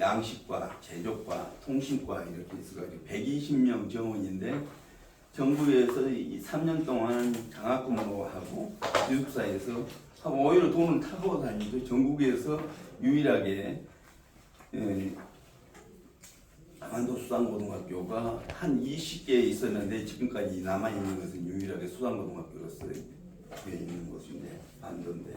양식과 제조과 통신과 이렇게 있어가지고 120명 정원인데 정부에서 이 3년 동안 장학금하고 기숙사에서 하고 오히려 돈을 타고 다니죠. 전국에서 유일하게 강원도 수산고등학교가 한 20개 있었는데 지금까지 남아있는 것은 유일하게 수산고등학교로서 되어 있는 곳인데 완도인데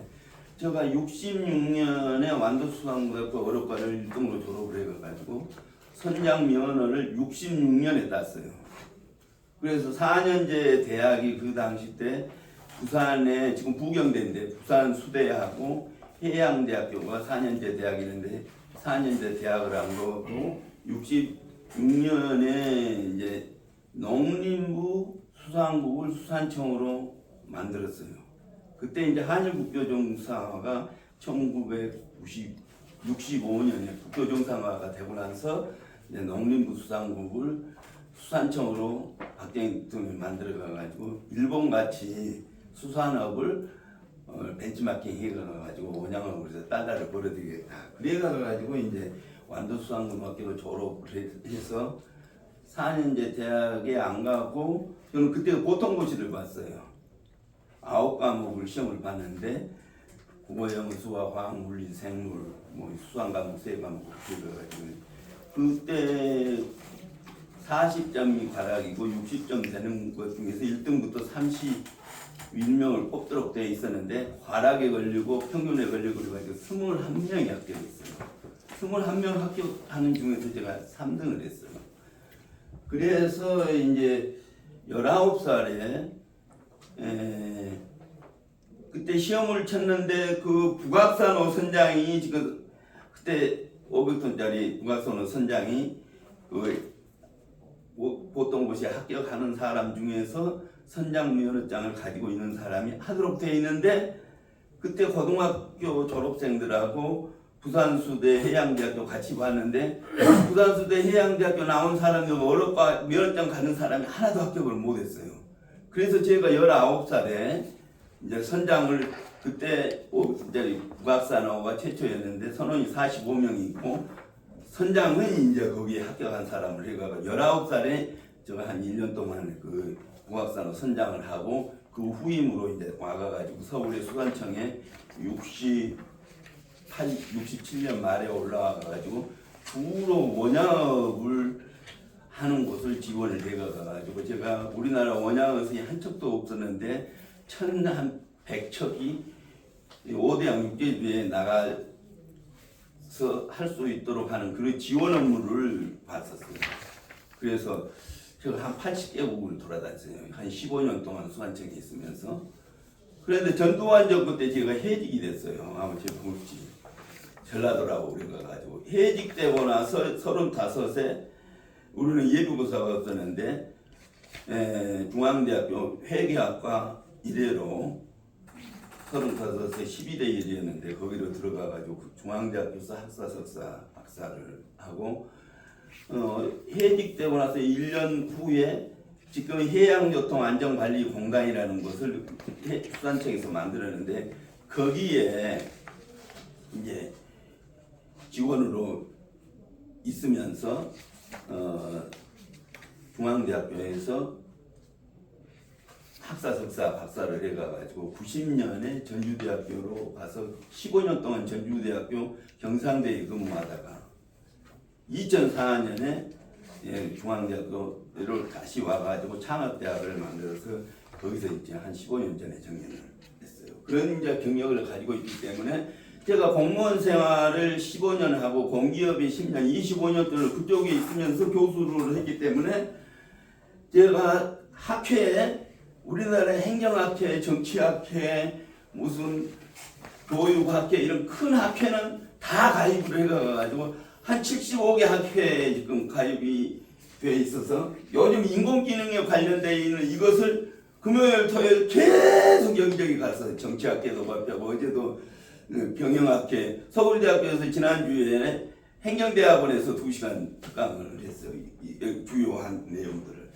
제가 66년에 완도 수산고등학교 어록과를 1등으로 졸업을 해가지고 선장 면허를 66년에 땄어요. 그래서 4년제 대학이 그 당시 때 부산에 지금 부경대인데 부산 수대하고 해양대학교가 4년제 대학이는데 4년제 대학을 한 거고 66년에 이제 농림부 수산국을 수산청으로 만들었어요. 그때 이제 한일국교정상화가 1965년에 국교정상화가 되고 나서 이제 농림부 수산국을 수산청으로 박정희 대통령이 만들어가지고 일본같이 수산업을 벤치마킹 해가지고 원양업을 해서 달러를 벌어들이겠다. 그래가지고 이제 완도수산고등학교로 졸업을 해서 4년제 대학에 안 가고 저는 그때 고통고시를 봤어요. 9과목을 시험을 봤는데 국어, 영어, 수학, 화학, 물리, 생물, 뭐 수상 과목 3과목 그렇게 해가지고 그때 40점이 과락이고 60점 되는 것 중에서 1등부터 31명을 뽑도록 되어 있었는데 과락에 걸리고 평균에 걸리고 그래가지고 21명이 합격했어요. 21명 합격하는 중에서 제가 3등을 했어요. 그래서 이제 19살에 그때 시험을 쳤는데 그 북악산호 선장이 지금 그때 500톤짜리 북악산호 선장이 그 보통 곳에 합격하는 사람 중에서 선장 면허장을 가지고 있는 사람이 하도록 되어 있는데 그때 고등학교 졸업생들하고 부산수대 해양대학교 같이 봤는데 부산수대 해양대학교 나온 사람이 어렵과 면허장 가는 사람이 하나도 합격을 못했어요. 그래서 제가 19살에 이제 선장을 그때 500짜리 북악산호가 최초였는데 선원이 45명이 있고 선장은 이제 거기에 합격한 사람을 해가지고 19살에 제가 한 1년 동안 그 북악산호 선장을 하고 그 후임으로 이제 와가지고 서울의 수산청에 67년 말에 올라와가지고 주로 원양업을 하는 곳을 지원을 해가지고 제가 우리나라 원양어선이 한 척도 없었는데 1,100척이 5대양 육제비에 나가서 할 수 있도록 하는 그런 지원 업무를 봤었어요. 그래서 제가 한 80개국을 돌아다녔어요. 한 15년 동안 수산청에 있으면서. 그런데 전두환정 때 제가 해직이 됐어요. 아마 제 부모지 전라도라고 그래가지고 해직되고 나서 35에 우리는 예비고사가 없었는데 중앙대학교 회계학과 이대로 35에 12대 1이었는데 거기로 들어가가지고 중앙대학교에서 학사 석사 박사를 하고 해직되고 나서 1년 후에 지금 해양교통안전관리공단이라는 것을 수산청에서 만들었는데 거기에 이제 지원으로 있으면서 중앙대학교에서 학사 석사 박사를 해가지고 90년에 전주대학교로 가서 15년 동안 전주대학교 경상대에 근무하다가 2004년에 중앙대학교를 다시 와가지고 창업대학을 만들어서 거기서 이제 한 15년 전에 정년을 했어요. 그런 이제 경력을 가지고 있기 때문에 제가 공무원 생활을 15년 하고 공기업에 10년, 25년 동안 그쪽에 있으면서 교수를 했기 때문에 제가 학회에 우리나라 행정학회, 정치학회, 무슨 교육학회 이런 큰 학회는 다 가입을 해가지고 한 75개 학회에 지금 가입이 돼 있어서 요즘 인공지능에 관련되어 있는 이것을 금요일, 토요일 계속 여기저기 가서 정치학회도 발표하고 어제도 경영학회, 서울대학교에서 지난주에 행정대학원에서 2시간 특강을 했어요. 주요한 내용들을.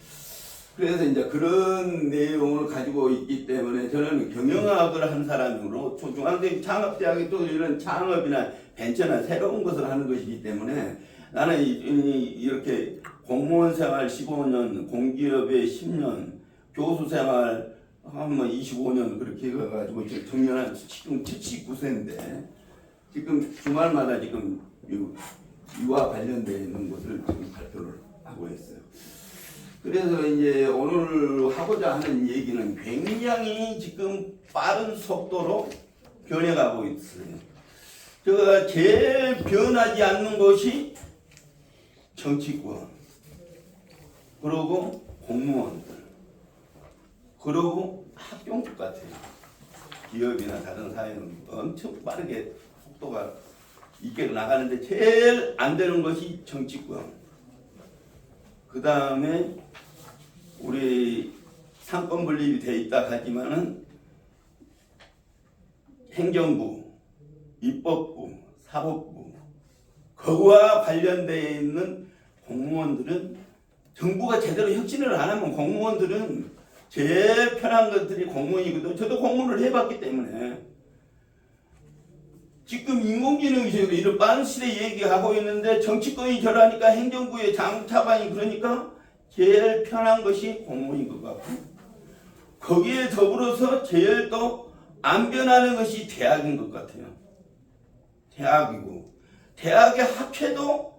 그래서 이제 그런 내용을 가지고 있기 때문에 저는 경영학을 한 사람으로 중앙대 창업대학이 또 이런 창업이나 벤처나 새로운 것을 하는 것이기 때문에 나는 이렇게 공무원 생활 15년, 공기업에 10년, 교수 생활 한 25년 그렇게 해가지고 정년한 지금 79세인데 지금 주말마다 지금 이와 관련되어 있는 것을 지금 발표를 하고 있어요. 그래서 이제 오늘 하고자 하는 얘기는 굉장히 지금 빠른 속도로 변해가고 있어요. 제가 제일 변하지 않는 것이 정치권, 그리고 공무원들, 그리고 학교국 같아요. 기업이나 다른 사회는 엄청 빠르게 속도가 있게 나가는데 제일 안 되는 것이 정치권. 그 다음에 우리 상권 분립이 돼 있다 하지만은 행정부, 입법부, 사법부 그와 관련되어 있는 공무원들은 정부가 제대로 혁신을 안 하면 공무원들은 제일 편한 것들이 공무원이거든. 저도 공무원을 해봤기 때문에 지금 인공지능이 이런 빠른 시대에 얘기하고 있는데 정치권이 저러니까 행정부의 장차관이 그러니까 제일 편한 것이 공무원인 것 같고 거기에 더불어서 제일 또 안 변하는 것이 대학인 것 같아요. 대학이고 대학의 학회도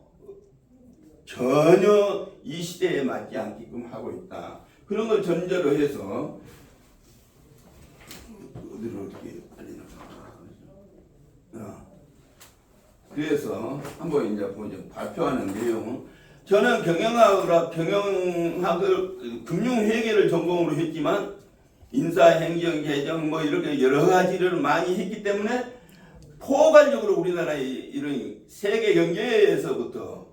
전혀 이 시대에 맞지 않게끔 하고 있다. 그런 걸 전제로 해서 어디로 어떻게 빨리 나가? 그래서 한번 이제 보죠. 발표하는 내용은 저는 경영학을 금융회계를 전공으로 했지만 인사, 행정, 재정 뭐 이렇게 여러 가지를 많이 했기 때문에 포괄적으로 우리나라의 이런 세계 경제에서부터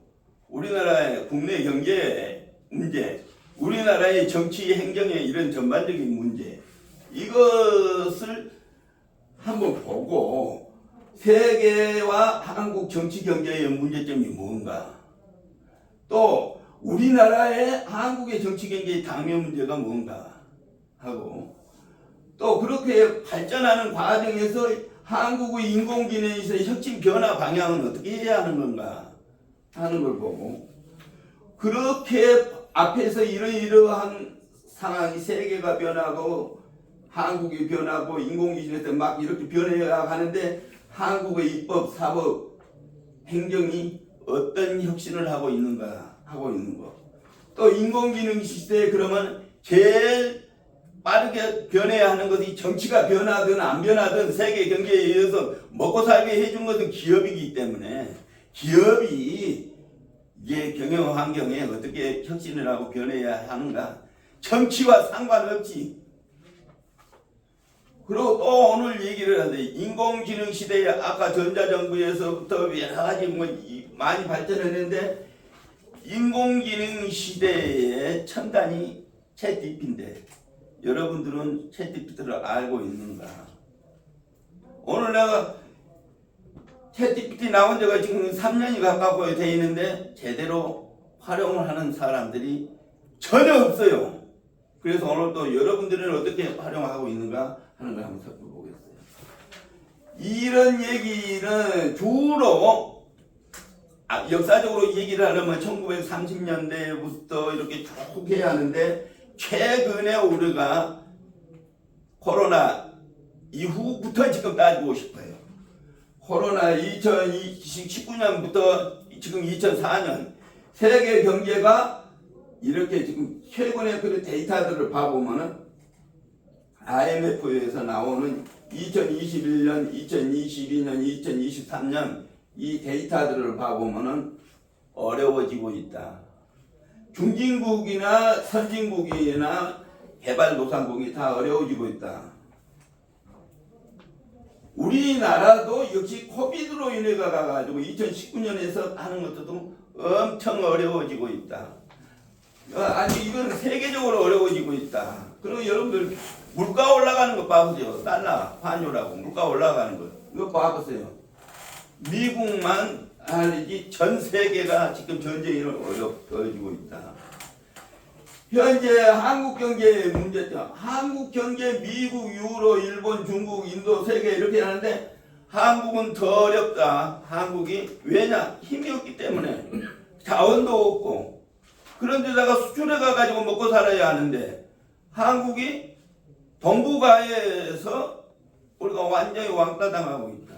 우리나라의 국내 경제 문제, 우리나라의 정치 행정의 이런 전반적인 문제 이것을 한번 보고 세계와 한국 정치 경제의 문제점이 뭔가 또 우리나라의 한국의 정치 경제의 당면 문제가 뭔가 하고 또 그렇게 발전하는 과정에서 한국의 인공지능에서의 혁신 변화 방향은 어떻게 해야 하는 건가 하는 걸 보고 그렇게 앞에서 이러한 상황이 세계가 변하고 한국이 변하고 인공지능에서 막 이렇게 변해야 하는데 한국의 입법, 사법, 행정이 어떤 혁신을 하고 있는가 하고 있는 거. 또 인공지능 시대에 그러면 제일 빠르게 변해야 하는 것이 정치가 변하든 안 변하든 세계 경제에 의해서 먹고 살게 해준 것은 기업이기 때문에 기업이 이게 경영 환경에 어떻게 혁신을 하고 변해야 하는가 정치와 상관없이 그리고 또 오늘 얘기를 하는데 인공지능 시대에 아까 전자정부에서부터 여러 가지 뭐 많이 발전했는데 인공지능 시대의 첨단이 챗GPT인데 여러분들은 챗GPT를 알고 있는가? 오늘 내가 챗GPT 나온 지가 지금 3년이 가까워 돼 있는데 제대로 활용을 하는 사람들이 전혀 없어요. 그래서 오늘 또 여러분들은 어떻게 활용하고 있는가 하는 걸 한번 살펴보겠어요. 이런 얘기는 주로 역사적으로 얘기를 하려면 1930년대부터 이렇게 쭉 해야 하는데 최근에 우리가 코로나 이후부터 지금 따지고 싶어요. 코로나 2019년부터 지금 2004년 세계 경제가 이렇게 지금 최근에 그 데이터들을 봐보면은 IMF에서 나오는 2021년, 2022년, 2023년 이 데이터들을 봐보면은 어려워지고 있다. 중진국이나 선진국이나 개발도상국이 다 어려워지고 있다. 우리나라도 역시 코비드로 인해 가지고 2019년에서 하는 것도 엄청 어려워지고 있다. 아니 이건 세계적으로 어려워지고 있다. 그리고 여러분들 물가 올라가는 거 봐보세요. 달러 환율하고 물가 올라가는 거 이거 봐보세요. 미국만 아니지 전 세계가 지금 전쟁이 어려워지고 있다. 현재 한국 경제의 문제점. 한국 경제 미국, 유로, 일본, 중국, 인도, 세계 이렇게 하는데 한국은 더 어렵다. 한국이 왜냐? 힘이 없기 때문에 자원도 없고 그런 데다가 수출해 가가지고 먹고 살아야 하는데 한국이 동북아에서 우리가 완전히 왕따 당하고 있다.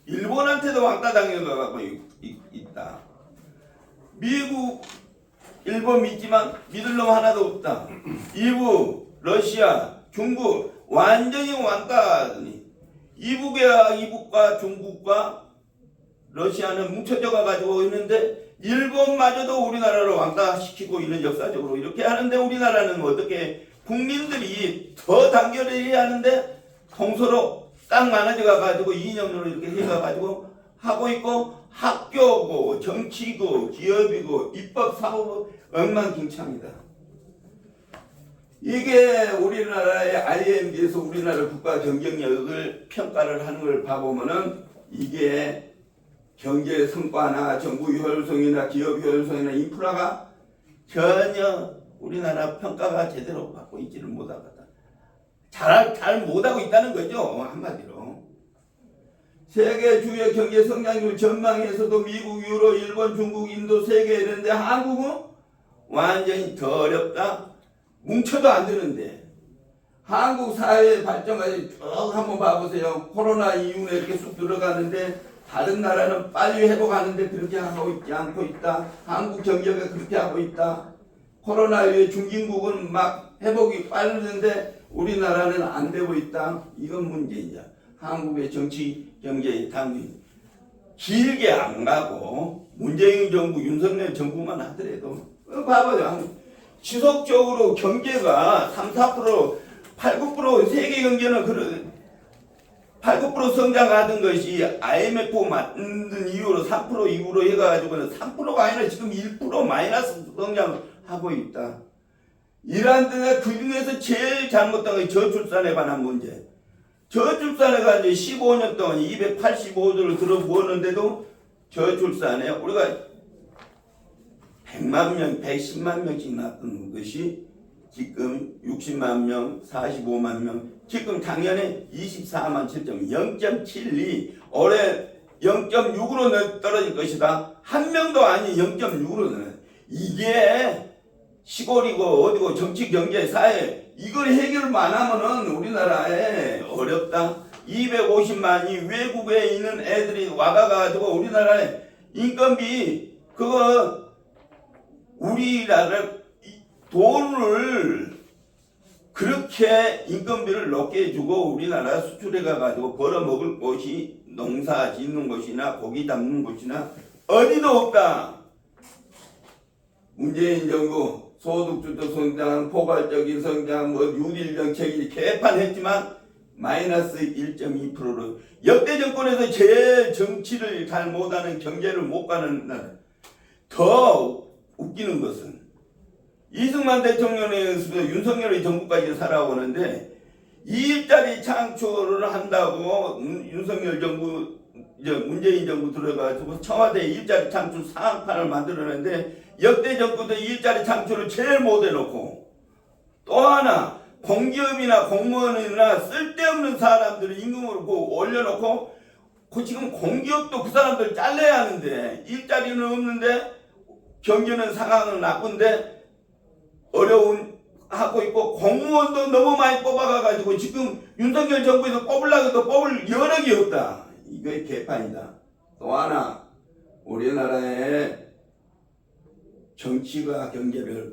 일본한테도 왕따 당해가고 있다. 미국, 일본 믿지만 믿을 놈 하나도 없다. 이북, 러시아, 중국 완전히 왕따니. 이북과 중국과 러시아는 뭉쳐져 가지고 있는데 일본마저도 우리나라를 왕따시키고 있는 역사적으로 이렇게 하는데 우리나라는 어떻게 국민들이 더 단결해야 하는데 통서로 딱 나눠져 가지고 이념으로 이렇게 해가 가지고 하고 있고 학교고 정치고 기업이고 입법 사고 엉망진창이다. 이게 우리나라의 IMD에서 우리나라 국가 경쟁력을 평가를 하는 걸 봐보면은 이게 경제 성과나 정부 효율성이나 기업 효율성이나 인프라가 전혀 우리나라 평가가 제대로 받고 있지를 못하거든. 잘 못하고 있다는 거죠. 한마디로. 세계 주요 경제 성장률 전망에서도 미국, 유로, 일본, 중국, 인도, 세계 이런데 한국은 완전히 더 어렵다. 뭉쳐도 안 되는데 한국 사회 발전까지 쭉 한번 봐보세요. 코로나 이후에 이렇게 쑥 들어가는데 다른 나라는 빨리 회복하는데 그렇게 하고 있지 않고 있다. 한국 경제가 그렇게 하고 있다. 코로나 이후에 중진국은 막 회복이 빠르는데 우리나라는 안 되고 있다. 이건 문제이자 한국의 정치 경제의 당위 길게 안 가고 문재인 정부 윤석열 정부만 하더라도 봐봐요. 지속적으로 경제가 3, 4%, 8, 9% 세계 경제는 8, 9% 성장하던 것이 IMF 만든 이후로 3% 이후로 해가지고는 3%가 아니라 지금 1% 마이너스 성장하고 있다. 이러한 데가 그 중에서 제일 잘못된 게 저출산에 관한 문제. 저출산에 관한 15년 동안 285조를 들어보는데도 저출산에 우리가 100만 명, 110만 명씩 낳았던 것이 지금 60만 명, 45만 명, 지금 작년에 24만 7점, 0.72, 올해 0.6으로 떨어질 것이다. 한 명도 아니 0.6으로는. 이게 시골이고 어디고 정치, 경제, 사회 이걸 해결만 하면은 우리나라에 어렵다. 250만이 외국에 있는 애들이 와가지고 우리나라에 인건비 그거 우리나라 돈을 그렇게 인건비를 높게 해주고 우리나라 수출해 가지고 벌어먹을 곳이 농사 짓는 곳이나 고기 담는 곳이나 어디도 없다. 문재인 정부 소득주도 성장, 포괄적인 성장, 뉴딜 정책이 개판했지만 마이너스 1.2%로 역대 정권에서 제일 정치를 잘 못하는 경제를 못 가는 나라. 더 웃기는 것은 이승만 대통령에서 윤석열의 정부까지 살아오는데 일자리 창출을 한다고 윤석열 정부 문재인 정부 들어가지고 청와대 일자리 창출 사항판을 만들었는데 역대 정부도 일자리 창출을 제일 못 해놓고 또 하나 공기업이나 공무원이나 쓸데없는 사람들을 임금으로 올려놓고 지금 공기업도 그 사람들 잘라야 하는데 일자리는 없는데 경제는 상황은 나쁜데 어려운 하고 있고 공무원도 너무 많이 뽑아가가지고 지금 윤석열 정부에서 뽑으려고 해도 뽑을 여력이 없다. 이게 개판이다. 또 하나 우리나라의 정치가 경제를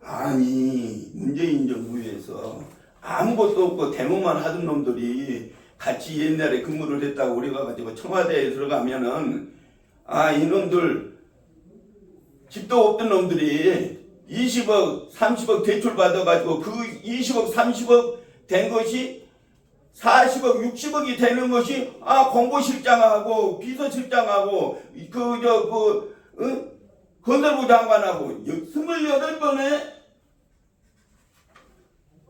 아니 문재인 정부에서 아무것도 없고 데모만 하던 놈들이 같이 옛날에 근무를 했다고 우리가 가지고 청와대에 들어가면은 이놈들 집도 없던 놈들이 20억, 30억 대출 받아가지고 그 20억, 30억 된 것이 40억, 60억이 되는 것이 공보실장하고 비서실장하고 건설부 장관하고 28번의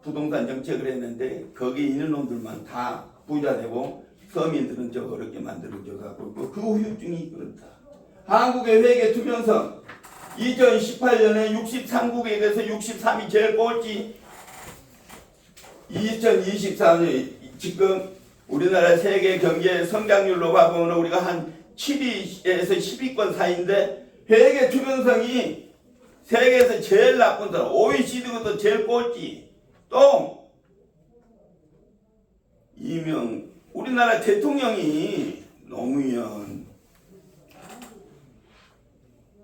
부동산 정책을 했는데 거기 있는 놈들만 다 부자 되고 서민들은 저 어렵게 만들어져 갖고 그 후유증이 그렇다. 한국의 회계 투명성 2018년에 63국에서 63이 제일 꼴찌. 2023년 지금 우리나라 세계 경제 성장률로 봐보면 우리가 한 7위에서 10위권 사이인데 회계 투명성이 세계에서 제일 나쁜 나라. OECD부터 제일 꼴찌. 또 우리나라 대통령이 노무현,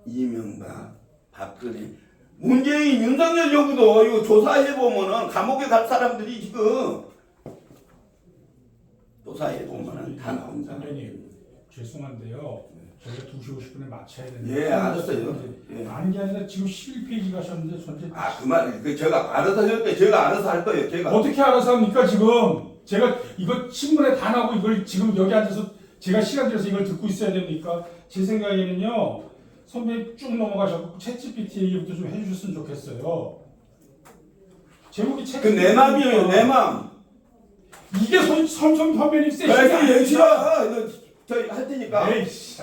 이명박, 박근혜, 문재인, 윤석열 정부도 이거 조사해보면은 감옥에 갈 사람들이 지금 조사해보면은 다 나온다. 선배님 죄송한데요. 저희가 2시 50분에 마쳐야 되는데. 예, 알았어요. 예. 아닌 게 아니라 지금 11페이지 가셨는데 전체. 제가 알아서 할 거예요. 제가 알아서 할 거예요. 제가. 어떻게 알아서 합니까 지금? 제가 이거 신문에 다 나오고 이걸 지금 여기 앉아서 제가 시간 들여서 이걸 듣고 있어야 됩니까? 제 생각에는요. 선배님 쭉 넘어가셔서 챗GPT 얘기부터 좀 해주셨으면 좋겠어요. 제목이 챗. 내 맘이에요. 내 맘. 이게 선배님 세시지 그래서 얘기야. 저희 할 테니까. 에이씨.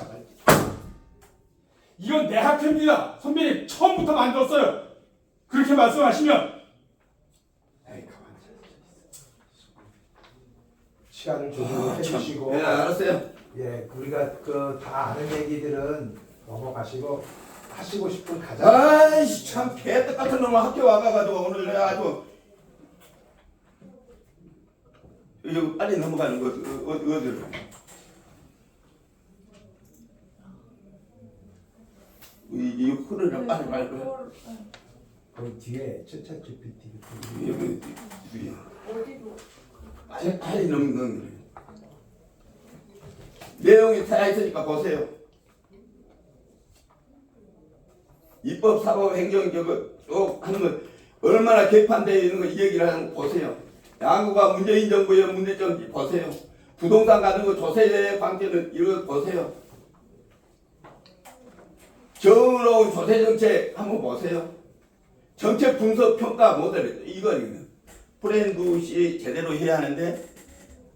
이건 내 학회입니다. 선배님 처음부터 만들었어요. 그렇게 말씀하시면. 에이, 가만히 시간을 조절해 주시고. 예, 알았어요. 예, 우리가 그 다 아는 얘기들은 넘어가시고 하시고 싶은 가장. 아이씨 참 개떡 같은 놈을 학교 와가지고 오늘 내가 아주 이거 빨리 넘어가는 거 어디로? 이 흐르는 빨리 말고 그 뒤에 챗GPT 여기 어디로? 빨리 넘는 내용이 다 있으니까 보세요. 입법, 사법, 행정 저거 쭉 하는 거 얼마나 개판되어 있는 거 이 얘기를 하는 거 보세요. 양구가 문재인 정부의 문제점 보세요. 부동산 가는 거 조세 방지는 이거 보세요. 정의로운 조세 정책 한번 보세요. 정책 분석 평가 모델 이거는 프렌드시 제대로 해야 하는데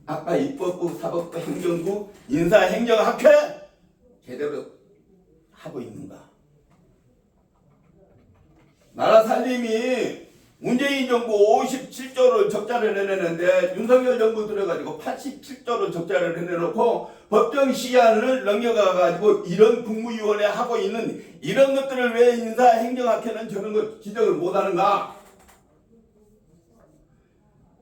아까 입법부, 사법부, 행정부, 인사, 행정학회 제대로 하고 있는가? 나라 살림이 문재인 정부 57조를 적자를 내내는데 윤석열 정부 들어가지고 87조를 적자를 내내놓고 법정 시한을 넘겨가가지고 이런 국무위원회 하고 있는 이런 것들을 왜 인사 행정학회는 저런 거 지적을 못하는가?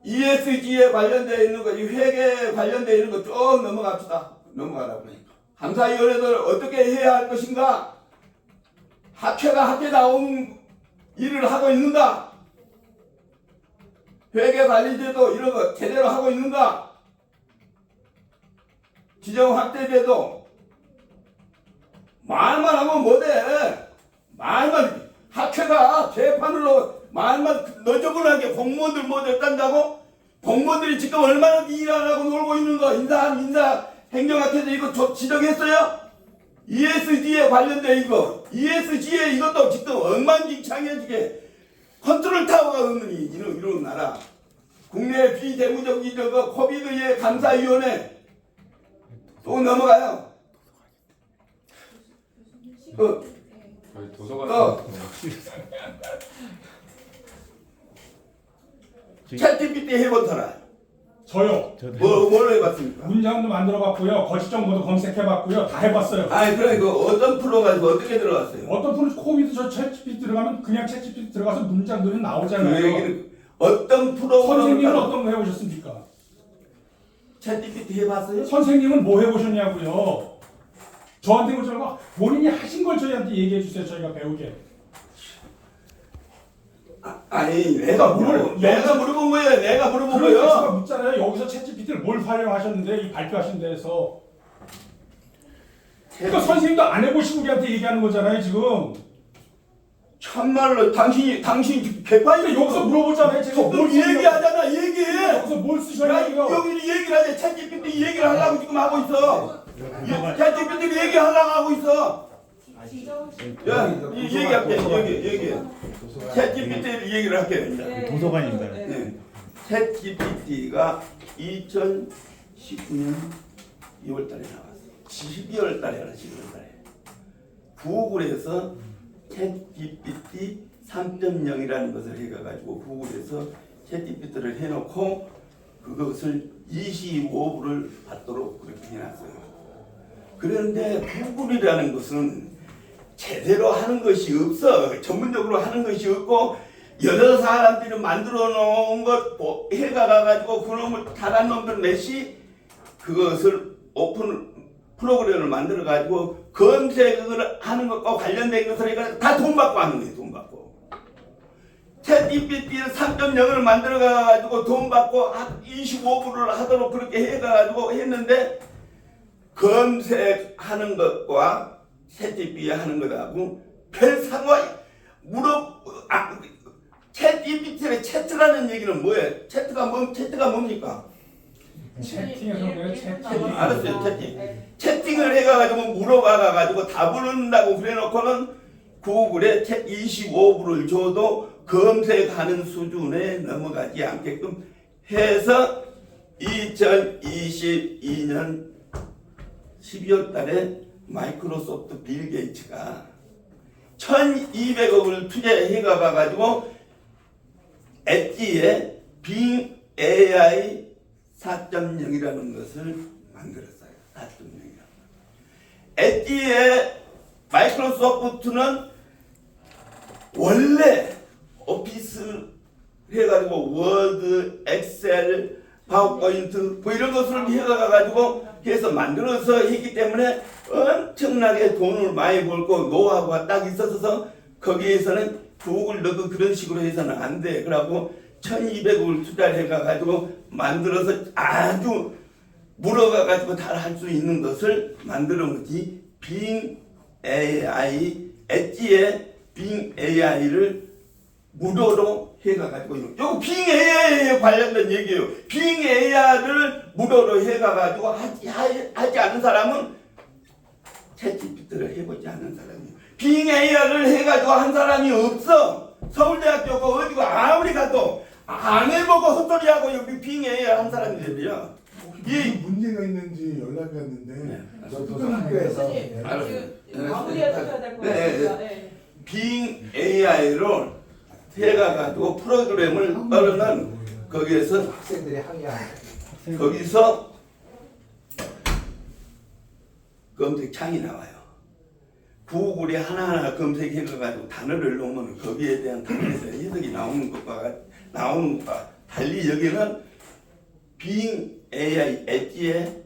ESG에 관련되어 있는 거, 이 회계에 관련되어 있는 거 쭉 넘어갑시다. 넘어가라 보니까. 감사위원회들 어떻게 해야 할 것인가? 학회가 학회 나온 일을 하고 있는가? 회계관리제도 이런 거 제대로 하고 있는가? 지정확대제도 말만 하면 뭐돼? 말만 학회가 재판으로 말만 너저분하게 공무원들 뭐 됐단다고? 공무원들이 지금 얼마나 일 안 하고 놀고 있는 거 인사 행정학회에서 이거 지정했어요? ESG에 관련된 이거 ESG에 이것도 지금 엉망진창해지게 컨트롤 타워가 없는 이런 나라 국내 비대무적인 저거 코비드의 감사위원회 또 넘어가요. 도서관 챗GPT 해본 사람 저요. 뭘 해봤습니까? 문장도 만들어봤고요. 거짓 정보도 검색해봤고요. 다 해봤어요. 아니 그러니까 어떤 프로가 어떻게 들어갔어요? 어떤 프로 코비드 저 챗GPT 들어가면 그냥 챗GPT 들어가서 문장들이 나오잖아요. 그 얘기는 어떤 프로 선생님은 어떤 거 해보셨습니까? 챗GPT 해봤어요? 선생님은 뭐 해보셨냐고요? 저한테 묻지 말고 본인이 하신 걸 저희한테 얘기해 주세요. 저희가 배우게. 아니 내가 물어본 거예요. 내가 물어본 그러니까 제가 거예요. 묻잖아요. 여기서 챗GPT를 뭘 활용하셨는데 이 발표하신 데에서. 그러니까 선생님도 안 해보시고 우리한테 얘기하는 거잖아요 지금. 참말로 당신 개판이 그러니까 여기서 물어보잖아요. 제가 뭘 얘기하잖아. 얘기해. 여기서 뭘 야, 쓰셨냐고요? 여기 얘기를 하자. 챗GPT 얘기를 하려고 지금 하고 있어. 챗GPT 얘기하려고 하고 있어. 야, 얘기할게. 얘기해. 챗GPT 얘기를 할게. 네. 도서관입니다. 네. 챗GPT가 2019년 2월 달에 나왔어. 12월 달에 알아, 12월 달에. 구글에서 챗 GPT 3.0이라는 것을 해가지고 구글에서 챗 GPT를 해놓고 그것을 25불을 받도록 그렇게 해놨어요. 그런데 구글이라는 것은 제대로 하는 것이 없어. 전문적으로 하는 것이 없고 여러 사람들이 만들어 놓은 것 해가가지고 그놈을 잘한 놈들 넷이 그것을 오픈 프로그램을 만들어 가지고 검색을 하는 것과 관련된 것을 해가지고 다 돈 받고 하는 거예요. 돈 받고 챗 GPT 3.0을 만들어 가지고 돈 받고 25불을 하도록 그렇게 해가지고 했는데 검색하는 것과 챗 GPT 하는 것하고 별 상관이 챗 GPT의 채트라는 얘기는 뭐예요? 채트가 뭡니까? 채팅에서 그냥 채팅. 알았어요. 채팅을 해가지고 물어봐가지고 답을 한다고 그래놓고는 구글에 25불을 줘도 검색하는 수준에 넘어가지 않게끔 해서 2022년 12월 달에 마이크로소프트 빌 게이츠가 1200억을 투자해가지고 엣지에 빙 AI 4.0이라는 것을 만들었어요. 4.0이라는 엣지에 마이크로소프트는 원래 오피스 해가지고 워드, 엑셀, 파워포인트 뭐 이런 것을 해가지고 해서 만들어서 했기 때문에 엄청나게 돈을 많이 벌고 노하우가 딱 있어서 거기에서는 구글 너도 그런 식으로 해서는 안 돼. 그러고 1200억을 투자를 해가지고 만들어서 아주 물어가지고 다 할 수 있는 것을 만들어 놓지. 빙 AI 엣지에 빙 AI를 무료로 해가지고 이거 빙 AI에 관련된 얘기예요. 빙 AI를 무료로 해가지고 하지 않은 사람은 챗 GPT를 해보지 않은 사람이에요. 빙 AI를 해가지고 한 사람이 없어. 서울대학교고 어디고 아무리 가도 안 해보고 헛소리하고 여기 빙 AI 한 사람들이야. 이 문제가 있는지 연락이 왔는데 네. 저도 학교에서 알았어요. 마무리하셔야 될 것 같습니다. 네. 빙 AI를 해가지고 프로그램을 따르는 거기에서 학생들이 항의하는 거기서 검색창이 나와요. 구글에 하나하나 검색해가지고 단어를 넣으면 거기에 대한 단어에서 해석이 나오는 것과 달리 여기는 빙 AI 엣지에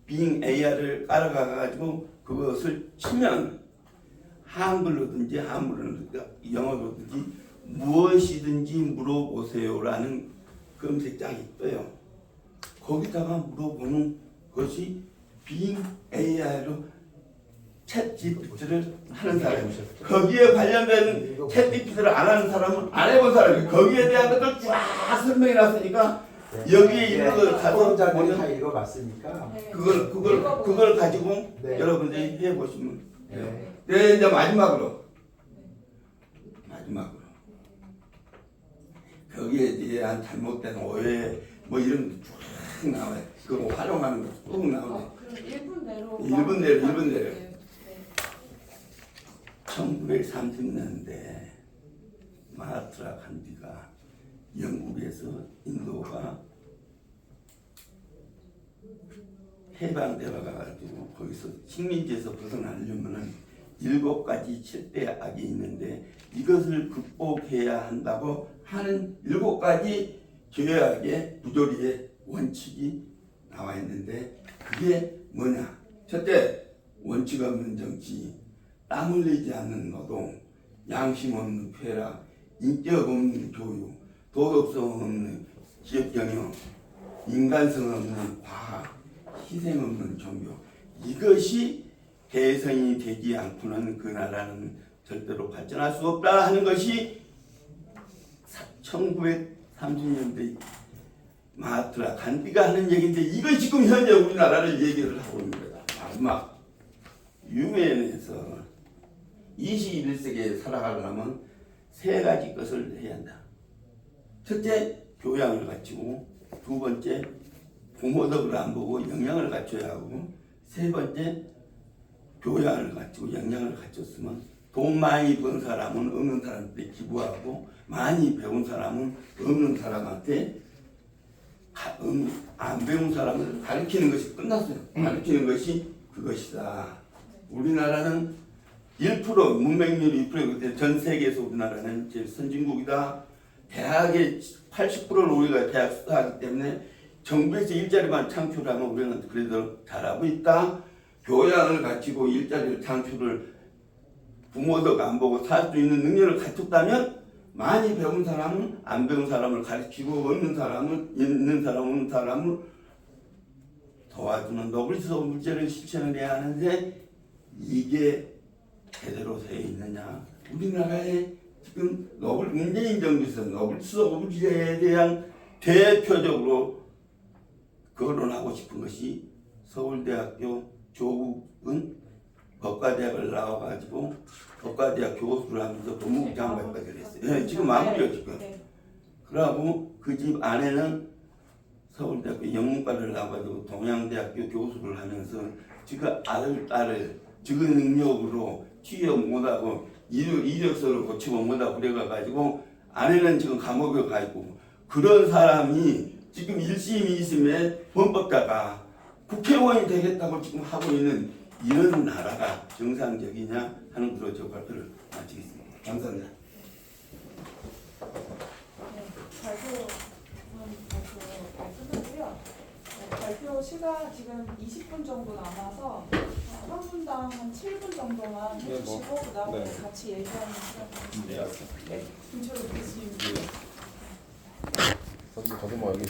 빙 AI를 깔아가지고 그것을 치면 한글로든지 영어로든지 무엇이든지 물어보세요라는 검색장이 떠요. 거기다가 물어보는 것이 빙 AI로 챗 GPT를 하는 사람이죠. 거기에 관련된 챗 GPT를 안 하는 사람은 안 해본 사람이에요. 거기에 대한 것들 쫙 설명해 놨으니까 여기에 있는 걸 가서 다 보면 읽어봤으니까 네. 그걸 가지고 네. 여러분들이 해보시면 돼요. 네. 네, 이제 마지막으로 거기에 대한 잘못된 오해 뭐 이런 게 쭉 나와요. 그거 활용하는 거 쭉 나오네. 그럼 1분 내로. 1분 내로, 1분 내로. 네. 1930년대 마하트라 간디가 영국에서 인도가 해방되어 가지고 거기서 식민지에서 벗어나려면은 7가지 7대 악이 있는데 이것을 극복해야 한다고 하는 7가지 죄악의 부조리의 원칙이 나와 있는데 그게 뭐냐? 첫째, 원칙 없는 정치, 땀 흘리지 않는 노동, 양심 없는 쾌락, 인격 없는 교육, 도덕성 없는 기업 경영, 인간성 없는 과학, 희생 없는 종교. 이것이 개성이 되지 않고는 그 나라는 절대로 발전할 수 없다 하는 것이 1930년대 마하트라 간디가 하는 얘기인데 이거 지금 현재 우리나라를 얘기를 하고 있는 거다. 마지막 유엔에서 21세기에 살아가려면 3가지 것을 해야 한다. 첫째, 교양을 갖추고, 2번째, 부모덕을 안 보고 역량을 갖춰야 하고, 3번째, 교양을 갖추고 역량을 갖췄으면 돈 많이 번 사람은 없는 사람한테 기부하고 많이 배운 사람은 없는 사람한테 안 배운 사람을 가르치는 것이 끝났어요. 가르치는 것이 그것이다. 우리나라는 1% 문맹률 1%. 전 세계에서 우리나라는 제일 선진국이다. 대학의 80%를 우리가 대학 수사하기 때문에 정부에서 일자리만 창출하면 우리는 그래도 잘하고 있다. 교양을 갖추고 일자리를 창출을 부모도 안 보고 살 수 있는 능력을 갖췄다면 많이 배운 사람은 안 배운 사람을 가르치고 없는 사람은 있는 사람을 도와주는 노블리스 물질을 실천을 해야 하는데 이게 제대로 되어 있느냐? 우리나라에 지금 문재인 정부에서 노블리스 물질에 대한 대표적으로 거론하고 싶은 것이 서울대학교 조국은 법과대학을 나와가지고 법과대학 교수를 하면서 법무부 장관까지 했어요. 네, 지금 마무리요 지금. 네. 그러고 그 집 아내는 서울대학교 영문과를 나와가지고 동양대학교 교수를 하면서 지금 아들 딸을 지금 능력으로 취업 못하고 이력서를 고치고 못하고 그래가지고 아내는 지금 감옥에 가 있고 그런 사람이 지금 1심 2심에 헌법자가 국회의원이 되겠다고 지금 하고 있는 이런 나라가 정상적이냐 하는 그런 저 발표를 마치겠습니다. 감사합니다. 네, 발표고요. 발표 시간 지금 20분 정도 남아서 한 분당 한 7분 정도만 해주시고 그다음에 같이 얘기하는 시간 좀 준비로 드리겠습니다. 저도 뭐 여기